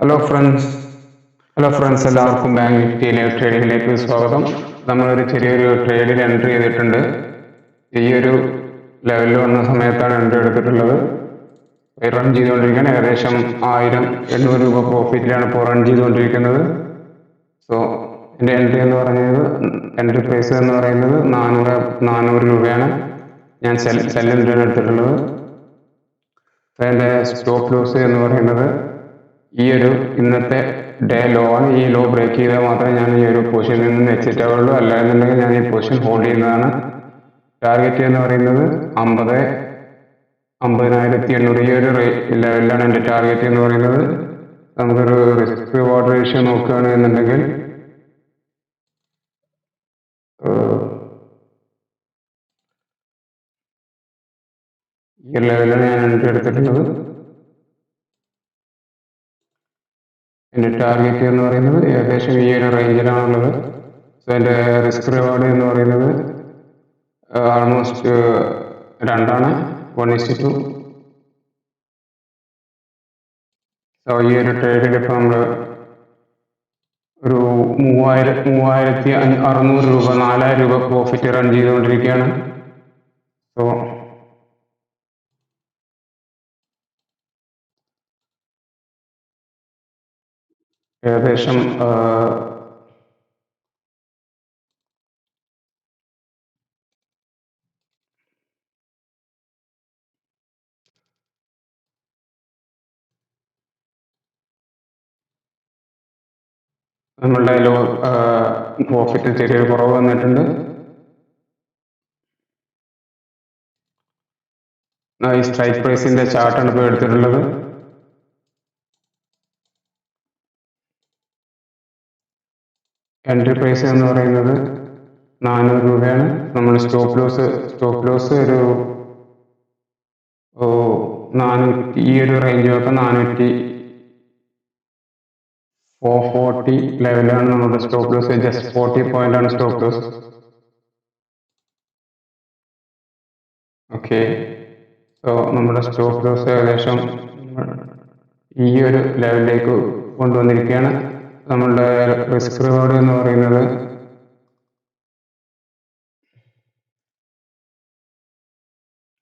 Hello friends hello friends എല്ലാവർക്കും bank നിഫ്റ്റിയിലെ ട്രേഡിങ്ങിലേക്ക് സ്വാഗതം. നമ്മളൊരു ചെറിയൊരു ട്രേഡിൽ എൻട്രി ചെയ്തിട്ടുണ്ട്. ഈ ഒരു ലെവലിൽ വന്ന സമയത്താണ് എൻട്രി എടുത്തിട്ടുള്ളത്. റൺ ചെയ്തുകൊണ്ടിരിക്കുകയാണ്. ഏകദേശം 1800 രൂപ പ്രോഫിറ്റിലാണ് ഇപ്പോൾ റൺ ചെയ്തുകൊണ്ടിരിക്കുന്നത്. സോ എൻ്റെ എൻട്രി പ്രൈസ് എന്ന് പറയുന്നത് 400 രൂപയാണ്. ഞാൻ സെൽ എൻട്രിയാണ് എടുത്തിട്ടുള്ളത്. എൻ്റെ സ്റ്റോപ്പ് ലോസ് എന്ന് പറയുന്നത് ഈ ഒരു ഇന്നത്തെ ഡേ ലോ ആണ്. ഈ ലോ ബ്രേക്ക് ചെയ്താൽ മാത്രമേ ഞാൻ ഈ ഒരു പൊസിഷനിൽ നിന്ന് എക്സിറ്റ് ആവുള്ളൂ. അല്ല എന്നുണ്ടെങ്കിൽ ഞാൻ ഈ പൊസിഷൻ ഹോൾഡ് ചെയ്യുന്നതാണ്. ടാർഗറ്റ് എന്ന് പറയുന്നത് 50,800 ഈ ഒരു ലെവലിലാണ് എൻ്റെ ടാർഗറ്റ് എന്ന് പറയുന്നത്. നമുക്കൊരു റിസ്ക് റിവാർഡ് റേഷ്യോ നോക്കുകയാണെന്നുണ്ടെങ്കിൽ ഈ ലെവലിലാണ് ഞാൻ എൻട്രി എടുത്തിട്ടുള്ളത്. എൻ്റെ ടാർഗറ്റ് എന്ന് പറയുന്നത് ഏകദേശം ഈ ഒരു റേഞ്ചിലാണുള്ളത്. സോ എൻ്റെ റിസ്ക് റിവാർഡ് എന്ന് പറയുന്നത് ആൾമോസ്റ്റ് 2 1:2. സോ ഈ ഒരു ട്രേഡിൽ ഇപ്പോൾ നമ്മൾ ഒരു 3600 രൂപ 4000 രൂപ പ്രോഫിറ്റ് റൺ ചെയ്തുകൊണ്ടിരിക്കുകയാണ്. സോ ഏകദേശം നമ്മളുടെ പ്രോഫിറ്റ് ചെറിയൊരു കുറവ് വന്നിട്ടുണ്ട്. ഈ സ്ട്രൈക്ക് പ്രൈസിന്റെ ചാർട്ടാണ് ഇപ്പോൾ എടുത്തിട്ടുള്ളത്. എൻട്രി പ്രൈസ് എന്ന് പറയുന്നത് 400 രൂപയാണ്. നമ്മൾ സ്റ്റോപ്പ് ലോസ് ഒരു 400 ഈ ഒരു റേഞ്ച് ഒക്കെ 440 ലെവലാണ് നമ്മുടെ സ്റ്റോപ്പ് ലോസ്. ജസ്റ്റ് 40 പോയിന്റ് ആണ് സ്റ്റോപ്പ് ലോസ്. ഓക്കെ, സോ നമ്മുടെ സ്റ്റോപ്പ് ലോസ് ഏകദേശം ഈ ഒരു ലെവലിലേക്ക് കൊണ്ടുവന്നിരിക്കുകയാണ്. നമ്മളുടെ റിസ്ക് റിവാർഡ് എന്ന് പറയുന്നത്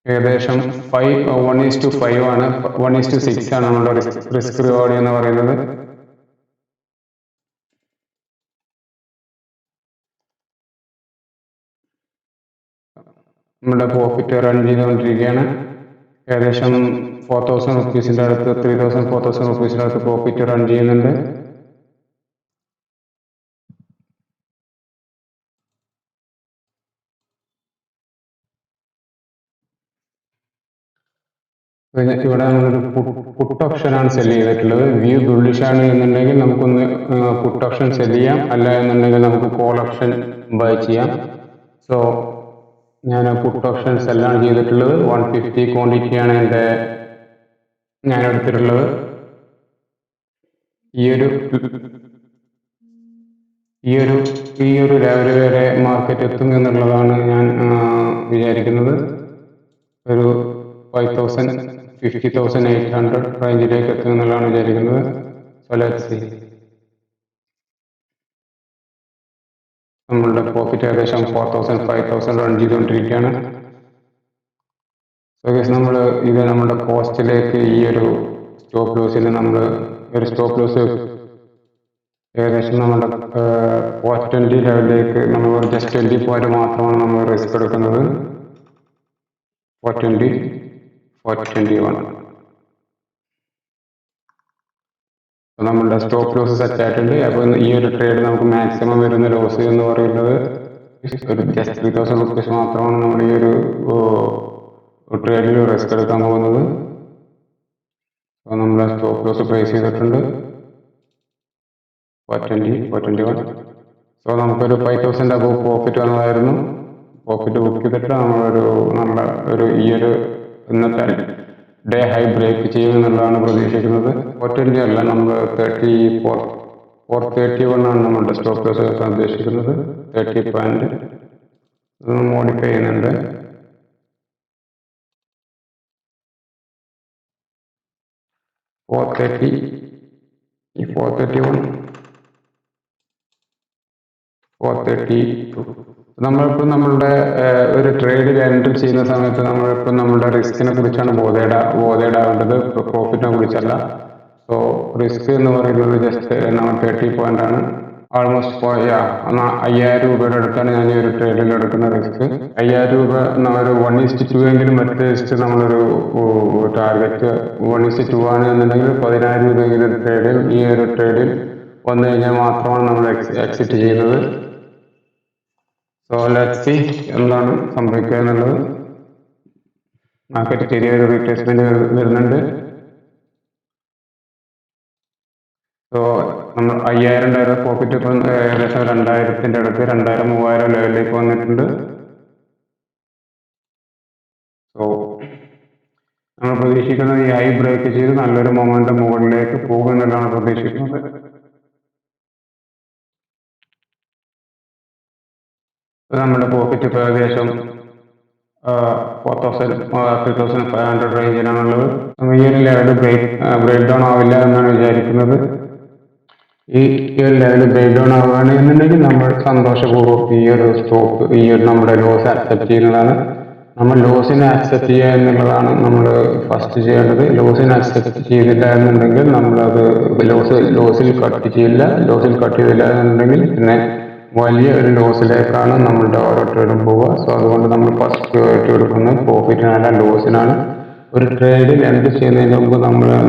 ഏകദേശം 1:5 ആണ്. 1:6 ആണ് നമ്മളുടെ റിസ്ക് റിവാർഡ് എന്ന് പറയുന്നത്. നമ്മുടെ പ്രോഫിറ്റ് റൺ ചെയ്തുകൊണ്ടിരിക്കുകയാണ്. ഏകദേശം 4000 റുപ്പീസിൻ്റെ അടുത്ത് 4000 റുപ്പീസിൻ്റെ അടുത്ത് പ്രോഫിറ്റ് റൺ ചെയ്യുന്നുണ്ട്. ഇവിടെ നമ്മളൊരു പുട്ട് ഓപ്ഷനാണ് സെൽ ചെയ്തിട്ടുള്ളത്. വ്യൂ ബുള്ളിഷ് ആണ് എന്നുണ്ടെങ്കിൽ നമുക്കൊന്ന് പുട്ട് ഓപ്ഷൻ സെൽ ചെയ്യാം, അല്ല എന്നുണ്ടെങ്കിൽ നമുക്ക് കോൾ ഓപ്ഷൻ ബൈ ചെയ്യാം. സോ ഞാൻ പുട്ട് ഓപ്ഷൻ സെല്ലാണ് ചെയ്തിട്ടുള്ളത്. 150 ക്വാണ്ടിറ്റിയാണ് ഞാൻ എടുത്തിട്ടുള്ളത്. ഈ ഒരു ലെവൽ വരെ മാർക്കറ്റ് എത്തും എന്നുള്ളതാണ് ഞാൻ വിചാരിക്കുന്നത്. ഒരു 50,800 റേഞ്ചിലേക്ക് എത്തും എന്നുള്ളതാണ് വിചാരിക്കുന്നത്. So let's see. നമ്മളുടെ പ്രോഫിറ്റ് ഏകദേശം 4,000-5,000 റൺ ചെയ്തുകൊണ്ടിരിക്കുകയാണ്. സോ നമ്മൾ ഇത് നമ്മുടെ കോസ്റ്റിലേക്ക് ഈ ഒരു സ്റ്റോപ്പ് ലോസിൽ നമ്മൾ ഒരു സ്റ്റോപ്പ് ലോസ് ഏകദേശം നമ്മുടെ 420 ലെവലിലേക്ക് നമ്മൾ ജസ്റ്റ് 20 പോയിന്റ് മാത്രമാണ് നമ്മൾ റിസ്ക് എടുക്കുന്നത്. 420, 421 നമ്മളുടെ സ്റ്റോപ്പ് ലോസ് സെറ്റ് ആയിട്ടുണ്ട്. അപ്പോൾ ഈ ഒരു ട്രേഡ് നമുക്ക് മാക്സിമം വരുന്ന ലോസ് എന്ന് പറയുന്നത് ഒരു ജസ്റ്റ് 3000 റുപ്പീസ് മാത്രമാണ് നമ്മൾ ഈ ഒരു ട്രേഡിൽ റിസ്ക് എടുക്കാൻ പോകുന്നത്. അപ്പോൾ നമ്മൾ സ്റ്റോപ്പ് ലോസ് പ്രൈസ് ചെയ്തിട്ടുണ്ട് 420, 421. സോ നമുക്കൊരു 5,000 അബവ് പ്രോഫിറ്റ് വന്നതായിരുന്നു. പ്രോഫിറ്റ് ബുക്ക് ചെയ്തിട്ട് നമ്മളൊരു ഈ ഒരു ഇന്നത്തെ ഡേ ഹൈ ബ്രേക്ക് ചെയ്യുമെന്നുള്ളതാണ് പ്രതീക്ഷിക്കുന്നത്. 420 അല്ല, നമ്മൾ 431 ആണ് നമ്മുടെ സ്റ്റോപ്പ് ലോസ് എടുക്കാൻ ഉദ്ദേശിക്കുന്നത്. 30 പോയിന്റ് മോഡിഫൈ ചെയ്യുന്നുണ്ട്. ഈ 431 432. നമ്മളിപ്പോൾ നമ്മളുടെ ഒരു ട്രേഡിൽ എൻട്രി ചെയ്യുന്ന സമയത്ത് നമ്മളിപ്പോൾ നമ്മുടെ റിസ്കിനെ കുറിച്ചാണ് ബോധേടാവേണ്ടത്, പ്രോഫിറ്റിനെ കുറിച്ചല്ല. സോ റിസ്ക് എന്ന് പറയുന്നത് ജസ്റ്റ് നമ്മൾ 30 പോയിന്റ് ആണ്. ആൾമോസ്റ്റ് 5000 രൂപയുടെ അടുത്താണ് ഞാൻ ഈ ഒരു ട്രേഡിൽ എടുക്കുന്ന റിസ്ക്. 5000 രൂപ ഒരു 1:2 എങ്കിലും വെച്ച് നമ്മളൊരു ടാർഗറ്റ് 1:2 ആണ് എന്നുണ്ടെങ്കിൽ 10000 രൂപയെങ്കിലും ട്രേഡിൽ ഈ ഒരു ട്രേഡിൽ വന്നു കഴിഞ്ഞാൽ മാത്രമാണ് നമ്മൾ എക്സിറ്റ് ചെയ്യുന്നത്. സോ ലെറ്റ്സ് സീ എന്താണ് സംഭവിക്കുക എന്നുള്ളത്. മാർക്കറ്റ് ചെറിയൊരു റീട്രേസ്മെന്റ് വരുന്നുണ്ട്. സോ നമ്മൾ 5000 ഉണ്ടായിരുന്ന പ്രോഫിറ്റ് ഇപ്പം ഏകദേശം 2000-ന്റെ അടുത്ത് 2000-3000 ലെവലിലേക്ക് വന്നിട്ടുണ്ട്. സോ നമ്മൾ പ്രതീക്ഷിക്കുന്നത് ഈ ഹൈ ബ്രേക്ക് ചെയ്ത് നല്ലൊരു മൊമെന്റം മുകളിലേക്ക് പോകുമെന്നുള്ളതാണ് പ്രതീക്ഷിക്കുന്നത്. നമ്മുടെ പ്രോഫിറ്റ് ഇപ്പോൾ ഏകദേശം 3500 റേഞ്ചിലാണുള്ളത്. ഈ ഒരു ലെവൽ ബ്രേക്ക് ഡൗൺ ആവില്ല എന്നാണ് വിചാരിക്കുന്നത്. ഈ ഒരു ലെവൽ ബ്രേക്ക് ഡൗൺ ആവുകയാണെന്നുണ്ടെങ്കിൽ നമ്മൾ സന്തോഷപൂർവ്വം ഈ ഒരു സ്റ്റോക്ക് നമ്മുടെ ലോസ് അക്സെപ്റ്റ് ചെയ്യുന്നതാണ്. നമ്മൾ ലോസിനെ അക്സെപ്റ്റ് ചെയ്യുക എന്നുള്ളതാണ് നമ്മൾ ഫസ്റ്റ് ചെയ്യേണ്ടത്. ലോസിനെ അക്സെപ്റ്റ് ചെയ്തില്ല എന്നുണ്ടെങ്കിൽ നമ്മളത് ലോസിൽ കട്ട് ചെയ്തില്ല എന്നുണ്ടെങ്കിൽ പിന്നെ വലിയ ഒരു ലോസിലേക്കാണ് നമ്മളുടെ ഓരോ ട്രേഡും പോവുക. സോ അതുകൊണ്ട് നമ്മൾ ഫസ്റ്റ് പ്രയോറിറ്റി കൊടുക്കുന്നത് പ്രോഫിറ്റിനല്ല ലോസിനാണ്. ഒരു ട്രേഡിൽ എൻട്രി ചെയ്യുന്നതിന് മുമ്പ്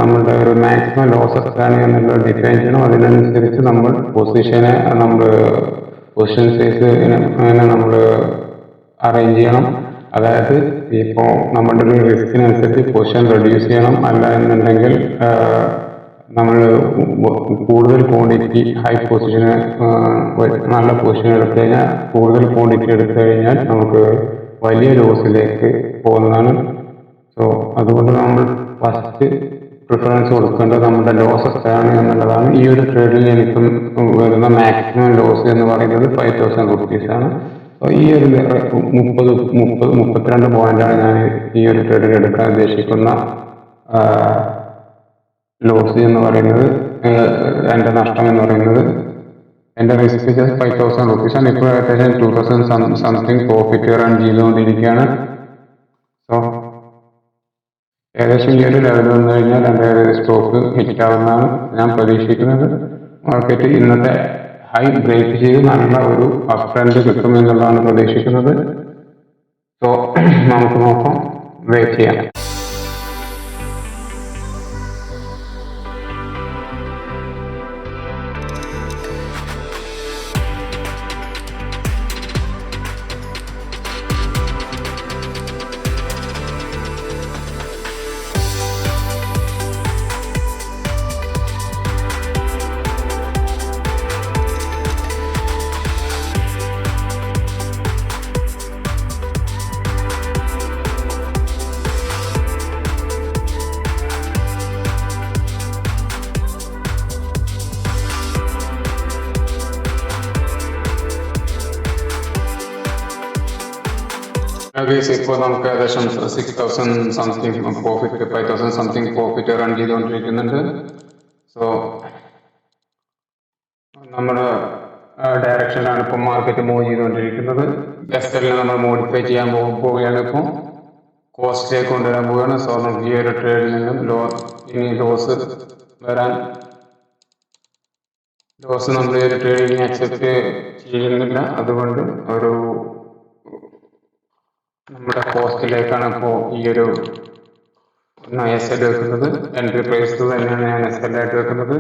നമ്മളുടെ ഒരു മാക്സിമം ലോസ് എത്രയാണ് എന്നുള്ളത് ഡിഫൈൻ ചെയ്യണം. അതിനനുസരിച്ച് നമ്മൾ പൊസിഷൻ സൈസ് നമ്മൾ അറേഞ്ച് ചെയ്യണം. അതായത് ഇപ്പോൾ നമ്മുടെ ഒരു റിസ്കിനനുസരിച്ച് പൊസിഷൻ റെഡ്യൂസ് ചെയ്യണം. അല്ല എന്നുണ്ടെങ്കിൽ നമ്മൾ കൂടുതൽ ക്വാണ്ടിറ്റി ഹൈ പൊസിഷന് നല്ല പൊസിഷൻ എടുത്തു കഴിഞ്ഞാൽ കൂടുതൽ ക്വാണ്ടിറ്റി എടുത്തു കഴിഞ്ഞാൽ നമുക്ക് വലിയ ലോസിലേക്ക് പോകുന്നതാണ്. സോ അതുകൊണ്ട് നമ്മൾ ഫസ്റ്റ് പ്രിഫറൻസ് കൊടുക്കേണ്ടത് നമ്മുടെ ലോസ് എത്രയാണ് എന്നുള്ളതാണ്. ഈ ഒരു ട്രേഡിൽ എനിക്ക് വരുന്ന മാക്സിമം ലോസ് എന്ന് പറയുന്നത് 5000 റുപ്പീസാണ്. ഈ ഒരു 32 പോയിന്റാണ് ഞാൻ ഈ ഒരു ട്രേഡിൽ എടുക്കാൻ ഉദ്ദേശിക്കുന്ന ലോസ് എന്ന് പറയുന്നത്. എൻ്റെ നഷ്ടം എന്ന് പറയുന്നത് എൻ്റെ റിസ്ക് 5000 റുപ്പീസാണ്. ഇപ്പോൾ ഏകദേശം 2000 സംതിങ് പ്രോഫിറ്റ് റൺ ചെയ്തുകൊണ്ടിരിക്കുകയാണ്. സോ ഏകദേശം ഈ ഒരു ലെവൽ വന്നു കഴിഞ്ഞാൽ എൻ്റെ സ്റ്റോക്ക് ഹിറ്റ് ആവുന്നതാണ് ഞാൻ പ്രതീക്ഷിക്കുന്നത്. മാർക്കറ്റ് ഇന്നത്തെ ഹൈ ബ്രേക്ക് ചെയ്ത് നല്ല ഒരു അപ് ട്രെൻഡ് കിട്ടുമെന്നുള്ളതാണ് പ്രതീക്ഷിക്കുന്നത്. സോ നമുക്ക് നോക്കാം, വെയിറ്റ് ചെയ്യാം. ഇപ്പോൾ നമുക്ക് ഏകദേശം 6000 something profit 5000 something profit run ചെയ്തുകൊണ്ടിരിക്കുന്നുണ്ട്. സോ നമ്മുടെ ഡയറക്ഷനിലാണ് ഇപ്പോൾ മാർക്കറ്റ് മൂവ് ചെയ്തുകൊണ്ടിരിക്കുന്നത്. എസ്എല്ലിനെ നമ്മൾ മോഡിഫൈ ചെയ്യാൻ പോവുകയാണ്. ഇപ്പോൾ കോസ്റ്റിലേക്ക് കൊണ്ടുവരാൻ പോവുകയാണ്. സോ നമുക്ക് ഈ ഒരു ട്രേഡിൽ നിന്നും ഇനി ലോസ് നമ്മൾ ഈ ഒരു ട്രേഡിങ് അക്സെപ്റ്റ് ചെയ്യുന്നില്ല. അതുകൊണ്ട് ഒരു നമ്മുടെ കോസ്റ്റിലേക്കാണ് ഇപ്പോൾ ഈ ഒരു എസ്എൽ വെക്കുന്നത്. എൻട്രി പ്രൈസ് തന്നെയാണ് ഞാൻ എസ്എൽ ആയിട്ട് വെക്കുന്നത്.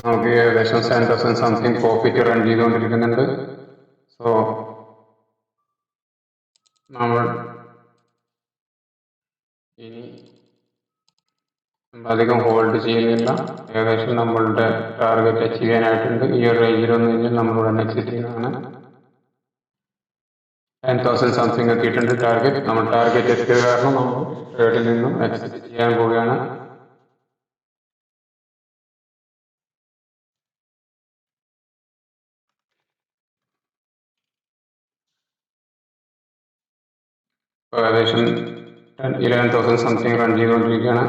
നമുക്ക് ഏകദേശം 7000 സംതിങ് പ്രോഫിറ്റ് റൺ ചെയ്തുകൊണ്ടിരിക്കുന്നുണ്ട്. സോ നമ്മൾ ഇനി അധികം ഹോൾഡ് ചെയ്യുന്നില്ല. ഏകദേശം നമ്മളുടെ ടാർഗറ്റ് അച്ചീവ് ചെയ്യാനായിട്ടുണ്ട്. ഈ ഒരു റേഞ്ചിൽ വന്നു കഴിഞ്ഞാൽ നമ്മളിവിടെ എക്സിറ്റ് ചെയ്യുന്നതാണ്. 10,000 സംതിങ് എത്തിയിട്ടുണ്ട് ടാർഗറ്റ്. നമ്മൾ ടാർഗറ്റ് എത്തിയത് കാരണം നമ്മൾ ട്രേഡിൽ നിന്നും എക്സിറ്റ് ചെയ്യാൻ പോവുകയാണ്. ഏകദേശം 11,000 സംതിങ് റൺ ചെയ്തുകൊണ്ടിരിക്കുകയാണ്.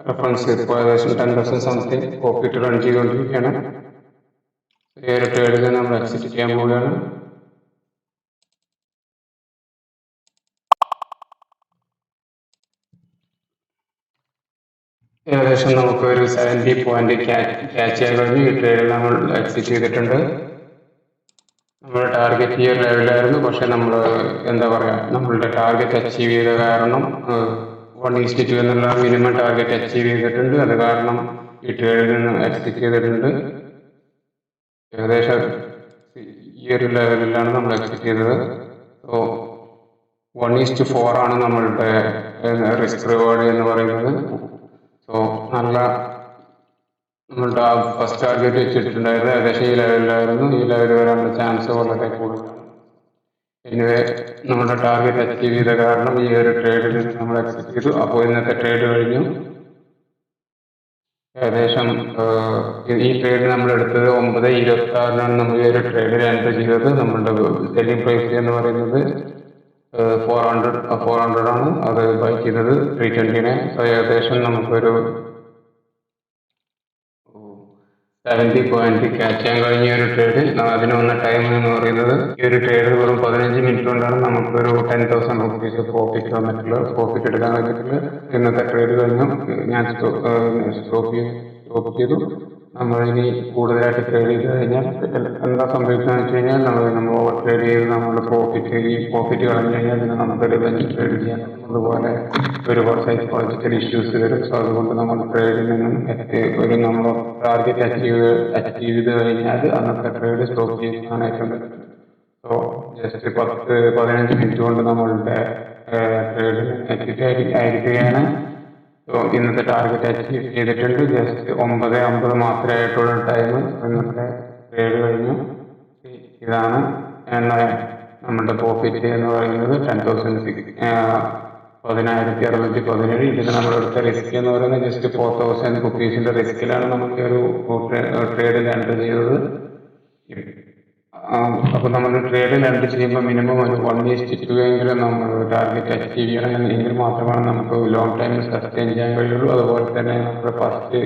റെഫറൻസ് ഇപ്പോൾ ഏകദേശം 10,000 സംതിങ് പ്രോഫിറ്റ് റൺ ചെയ്തുകൊണ്ടിരിക്കുകയാണ്. ഈ ഒരു ട്രേഡിൽ നമ്മൾ എക്സിറ്റ് ചെയ്യാൻ പോവുകയാണ്. ഏകദേശം നമുക്ക് ഒരു 70 പോയിന്റ് ക്യാച്ച് ചെയ്യാൻ കഴിഞ്ഞു. ഈ ട്രേഡിൽ നമ്മൾ എക്സിറ്റ് ചെയ്തിട്ടുണ്ട്. നമ്മുടെ ടാർഗറ്റ് ഈ ഒരു ലെവലായിരുന്നു. പക്ഷെ നമ്മൾ എന്താ പറയുക, നമ്മളുടെ ടാർഗറ്റ് അച്ചീവ് ചെയ്ത കാരണം 1:2 എന്നുള്ള മിനിമം ടാർഗറ്റ് അച്ചീവ് ചെയ്തിട്ടുണ്ട്. അത് കാരണം ഈ ട്രേഡിൽ നിന്ന് എക്സിറ്റ് ചെയ്തിട്ടുണ്ട്. ഏകദേശം ഈ ഒരു ലെവലിലാണ് നമ്മൾ എക്സിറ്റ് ചെയ്തത്. സോ 1:4 ആണ് നമ്മളുടെ റിസ്ക് റിവാർഡ് എന്ന് പറയുന്നത്. സോ നല്ല നമ്മളുടെ ഫസ്റ്റ് ടാർഗറ്റ് വെച്ചിട്ടുണ്ടായത് ഏകദേശം ഈ ലെവലിലായിരുന്നു. ഈ ലെവലിൽ വരാനുള്ള ചാൻസ് വളരെ കൂടുതലാണ്. എനിവേ നമ്മുടെ ടാർഗറ്റ് അച്ചീവ് ചെയ്ത കാരണം ഈ ഒരു ട്രേഡിൽ നമ്മൾ എക്സിറ്റ് ചെയ്തു. അപ്പോൾ ഇന്നത്തെ ട്രേഡ് കഴിഞ്ഞു. ഏകദേശം ഈ ട്രേഡ് നമ്മൾ എടുത്തത് 9:26 നമ്മൾ ഈ ഒരു ട്രേഡിൽ എൻറ്റർ ചെയ്തത്. നമ്മളുടെ സെല്ലിംഗ് പ്രൈസ് എന്ന് പറയുന്നത് 400 ആണ്. അത് ബൈ ചെയ്തത് 320. സോ ഏകദേശം നമുക്കൊരു 70 പോയിന്റ് ക്യാച്ച് ചെയ്യാൻ കഴിഞ്ഞ ഒരു ട്രേഡ്. അതിന് വന്ന ടൈം എന്ന് പറയുന്നത് ഈ ഒരു ട്രേഡ് വെറും 15 മിനിറ്റ് കൊണ്ടാണ് നമുക്കൊരു 10,000 റുപ്പീസ് പ്രോഫിറ്റ് വന്നിട്ടുള്ളത്. പ്രോഫിറ്റ് എടുക്കാൻ പറ്റിയിട്ടുള്ളത്. ഇന്നത്തെ ട്രേഡ് കഴിഞ്ഞു. ഞാൻ സ്റ്റോപ്പ് ചെയ്തു. നമ്മളിനി കൂടുതലായിട്ട് ട്രേഡ് ചെയ്ത് കഴിഞ്ഞാൽ എന്താ സംഭവിക്കുന്നത് വെച്ച് കഴിഞ്ഞാൽ നമ്മൾ ഓവർ ട്രേഡ് ചെയ്ത് നമ്മുടെ പ്രോഫിറ്റ് കളഞ്ഞു കഴിഞ്ഞാൽ പിന്നെ നമുക്ക് റിവെഞ്ച് ട്രേഡ് ചെയ്യാം. അതുപോലെ ഒരുപാട് സൈക്കോളജിക്കൽ ഇഷ്യൂസ് വരും. സോ അതുകൊണ്ട് നമ്മൾ ട്രേഡിൽ നിന്നും ഒരു നമ്മൾ ടാർഗറ്റ് അച്ചീവ് ചെയ്ത് കഴിഞ്ഞാൽ അന്നത്തെ ട്രേഡ് സ്റ്റോപ്പ് ചെയ്യുന്നതാണ് ഏറ്റവും ബെറ്റർ. സോ ജസ്റ്റ് 10-15 മിനിറ്റ് കൊണ്ട് നമ്മളുടെ ട്രേഡ് എക്സിറ്റ് ആയിരിക്കുകയാണ്. സോ ഇന്നത്തെ ടാർഗറ്റ് അച്ചീവ് ചെയ്തിട്ടുണ്ട്. ജസ്റ്റ് 9:50 മാത്രമേ ആയിട്ടുള്ള ടൈം. ഇന്നത്തെ ട്രേഡ് കഴിഞ്ഞു. ഇതാണ് നമ്മുടെ പ്രോഫിറ്റ് എന്ന് പറയുന്നത് 10,617. ഇതിൽ നമ്മളെടുത്ത റിസ്ക് എന്ന് പറയുന്നത് ജസ്റ്റ് 4,000 റുപ്പീസിന്റെ റിസ്കിലാണ് നമുക്ക് ഒരു ട്രേഡിൽ എൻറ്റർ ചെയ്തത്. അപ്പോൾ നമ്മൾ ട്രേഡിൽ എൻട്രി ചെയ്യുമ്പോൾ മിനിമം ഒരു 1:2 എങ്കിലും നമ്മൾ ടാർഗറ്റ് അച്ചീവ് ചെയ്യണം. എങ്കിൽ മാത്രമാണ് നമുക്ക് ലോങ് ടൈം സസ്റ്റെയിൻ ചെയ്യാൻ കഴിയുള്ളൂ. അതുപോലെ തന്നെ നമ്മുടെ ഫസ്റ്റ്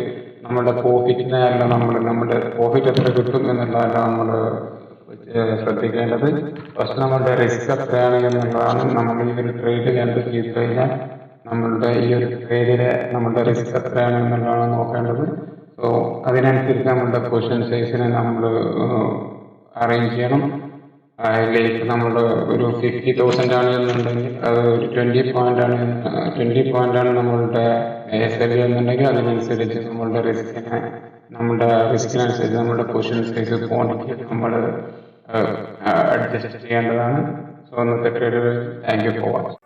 നമ്മുടെ പ്രോഫിറ്റിനെ അല്ല നമ്മുടെ പ്രോഫിറ്റ് എത്ര കിട്ടും എന്നുള്ളതല്ല നമ്മൾ ശ്രദ്ധിക്കേണ്ടത്. ഫസ്റ്റ് നമ്മളുടെ റിസ്ക് എത്രയാണ് എന്നുള്ളതാണ്. നമ്മൾ ഈ ഒരു ട്രേഡിൽ എൻട്രി ചെയ്ത് കഴിഞ്ഞാൽ നമ്മളുടെ ഈ ഒരു ട്രേഡിലെ നമ്മുടെ റിസ്ക് എത്രയാണ് എന്നുള്ളതാണ് നോക്കേണ്ടത്. സോ അതിനനുസരിച്ച് നമ്മളുടെ പൊസിഷൻ സൈസിനെ നമ്മൾ അറേഞ്ച് ചെയ്യണം. ലൈക്ക് നമ്മൾ ഒരു 50,000 ആണ് എന്നുണ്ടെങ്കിൽ അത് ഒരു 20 ആണ് 20 ആണ് നമ്മളുടെ SLV എന്നുണ്ടെങ്കിൽ അതിനനുസരിച്ച് നമ്മുടെ റിസ്കിനനുസരിച്ച് നമ്മുടെ പൊസിഷൻ സൈസ് ക്വാണ്ടിറ്റി നമ്മൾ അഡ്ജസ്റ്റ് ചെയ്യേണ്ടതാണ്. സോ ഇന്നത്തെ trade thank you for watching.